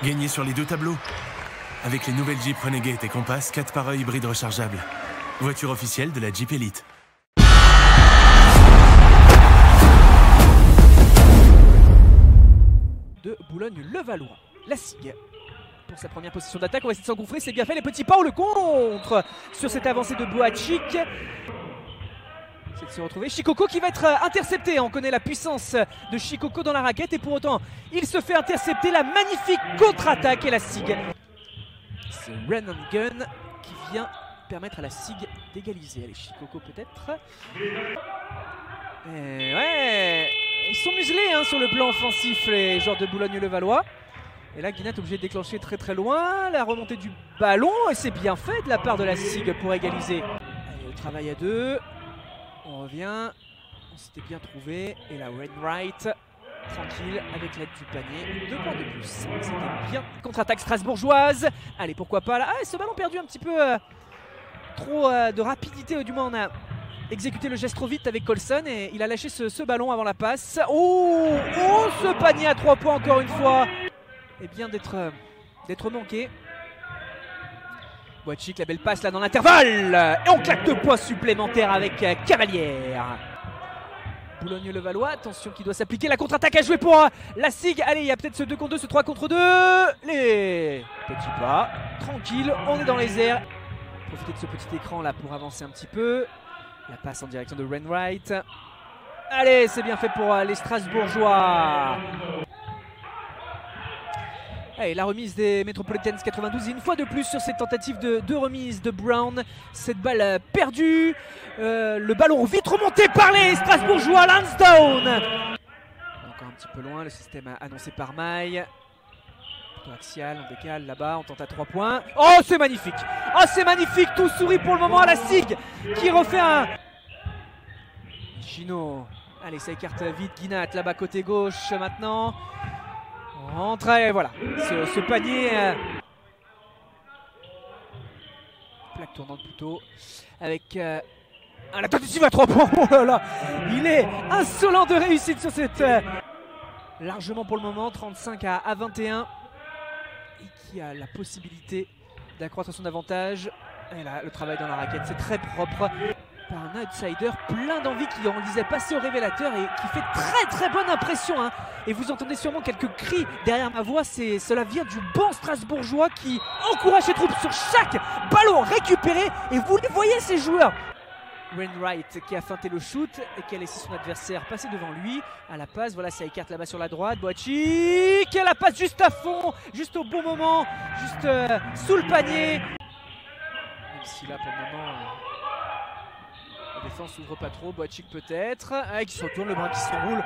Gagnez sur les deux tableaux. Avec les nouvelles Jeep Renegade et Compass 4x1 hybride rechargeable. Voiture officielle de la Jeep Elite. De Boulogne-le-Valois. La SIG. Pour sa première position d'attaque, on va essayer de s'engouffrer, c'est bien fait, les petits pas, on le contre sur cette avancée de Boachik. C'est de se retrouver. Shikoko qui va être intercepté, on connaît la puissance de Shikoko dans la raquette et pour autant il se fait intercepter, la magnifique contre-attaque et la SIG. C'est Run and Gun qui vient permettre à la SIG d'égaliser. Allez, Shikoko peut-être. Ouais, ils sont muselés hein, sur le plan offensif les joueurs de Boulogne-le-Valois. Et là, Guinat est obligé de déclencher très très loin. La remontée du ballon, et c'est bien fait de la part de la SIG pour égaliser. Allez, le travail à deux. On revient. On s'était bien trouvé. Et là, Wainwright, tranquille, avec l'aide du panier. 2 points de plus. C'était bien. Contre-attaque strasbourgeoise. Allez, pourquoi pas là. Ah, ce ballon perdu un petit peu trop de rapidité. Du moins, on a exécuté le geste trop vite avec Colson. Et il a lâché ce ballon avant la passe. Oh, ce panier à 3 points encore une fois. Et bien d'être manqué. Boachik, la belle passe là dans l'intervalle. Et on claque 2 points supplémentaires avec Cavalière. Boulogne-le-Valois, attention qui doit s'appliquer. La contre-attaque à jouer pour la SIG. Allez, il y a peut-être ce 2 contre 2, ce 3 contre 2. Les petits pas, tranquille, on est dans les airs. Profitez de ce petit écran là pour avancer un petit peu. La passe en direction de Wainwright. Allez, c'est bien fait pour les Strasbourgeois. Allez, la remise des Metropolitans 92, et une fois de plus sur cette tentative de remise de Brown. Cette balle perdue, le ballon vite remonté par les Strasbourgeois, Lansdowne. Encore un petit peu loin, le système annoncé par Maille. Plutôt axial, on décale là-bas, on tente à 3 points. Oh, c'est magnifique! Oh, c'est magnifique! Tout sourit pour le moment à la SIG qui refait un... Chino, allez, ça écarte vite Guinat là-bas côté gauche maintenant. Rentre et voilà, ce panier plaque tournante plutôt avec la tentative à 3 points. Oh là là, il est insolent de réussite sur cette largement pour le moment 35 à 21 et qui a la possibilité d'accroître son avantage. Et là, le travail dans la raquette, c'est très propre par un outsider plein d'envie qui, on le disait, passé au révélateur et qui fait très très bonne impression hein. Et vous entendez sûrement quelques cris derrière ma voix, cela vient du banc strasbourgeois qui encourage ses troupes sur chaque ballon récupéré. Et vous les voyez ces joueurs. Wainwright qui a feinté le shoot et qui a laissé son adversaire passer devant lui à la passe. Voilà, ça écarte là-bas sur la droite. Boachik, la passe juste à fond, juste au bon moment, juste sous le panier. Même si là pour le moment... La défense s'ouvre pas trop, Boachik peut-être, qui se retourne, le bras qui s'enroule.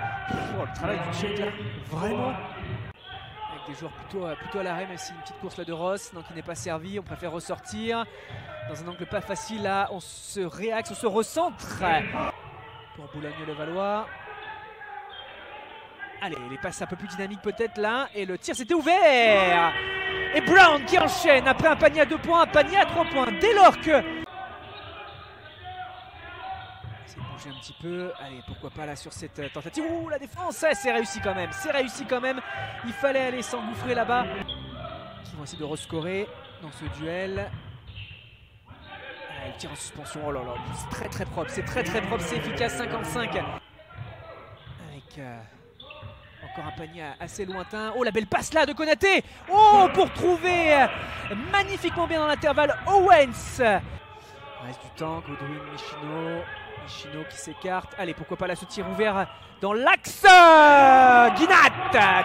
Oh, le travail du Tchèque là, vraiment. Avec des joueurs plutôt à l'arrêt, même si une petite course là de Ross, donc il n'est pas servi, on préfère ressortir. Dans un angle pas facile là, on se réaxe, on se recentre. Pour Boulogne-le-Valois. Allez, les passes un peu plus dynamiques peut-être là, et le tir c'était ouvert. Et Brown qui enchaîne après un panier à 2 points, un panier à 3 points, dès lors que... Un petit peu, allez pourquoi pas là sur cette tentative. Ouh, la défense, c'est réussi quand même, c'est réussi quand même. Il fallait aller s'engouffrer là-bas. Ils vont essayer de rescorer dans ce duel. Il tire en suspension, oh là là, c'est très très propre, c'est très très propre, c'est efficace, 55. Avec encore un panier assez lointain. Oh, la belle passe là de Konaté. Oh, pour trouver magnifiquement bien dans l'intervalle Owens. Reste du temps, Goodwin, Michino qui s'écarte. Allez, pourquoi pas là ce tir ouvert dans l'axe. Guinat,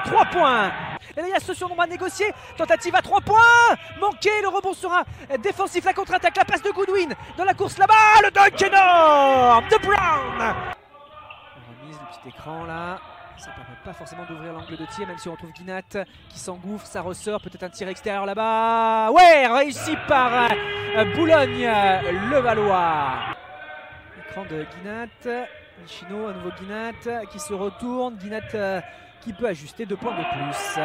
3 points. Et là, il y a ce surnombre à négocier. Tentative à 3 points. Manqué, le rebond sera défensif. La contre-attaque, la passe de Goodwin dans la course là-bas. Le dunk énorme de Brown. On remise le petit écran là. Ça ne permet pas forcément d'ouvrir l'angle de tir, même si on retrouve Guinat qui s'engouffre, ça ressort, peut-être un tir extérieur là-bas. Ouais, réussi par Boulogne-le-Valois. Écran de Guinat, Michino, à nouveau Guinat qui se retourne, Guinat qui peut ajuster 2 points de plus.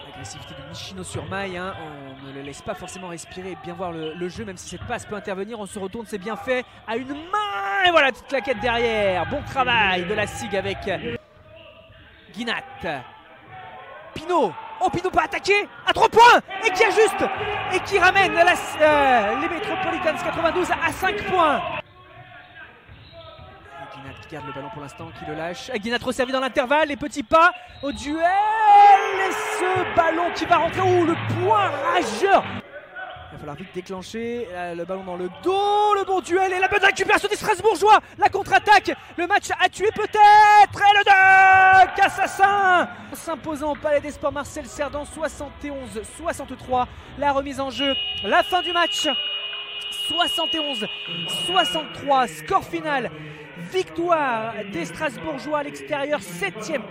L'agressivité de Michino sur Maille, hein. On ne le laisse pas forcément respirer et bien voir le jeu, même si cette passe peut intervenir. On se retourne, c'est bien fait, à une main, et voilà, toute claquette derrière. Bon travail de la SIG avec Guinat. Pinot. Oh, Pinot peut attaquer à 3 points et qui ajuste et qui ramène les Metropolitans 92 à 5 points. Guinat qui garde le ballon pour l'instant, qui le lâche. Guinat resservi dans l'intervalle, les petits pas au duel et ce ballon qui va rentrer. Ouh, le point rageur. Il va falloir vite déclencher le ballon dans le dos, le bon duel et la bonne récupération des Strasbourgeois. La contre-attaque, le match a tué peut-être et le dunk assassin s'imposant au Palais des Sports Marcel Cerdan 71-63. La remise en jeu, la fin du match 71-63, score final, victoire des Strasbourgeois à l'extérieur, 7e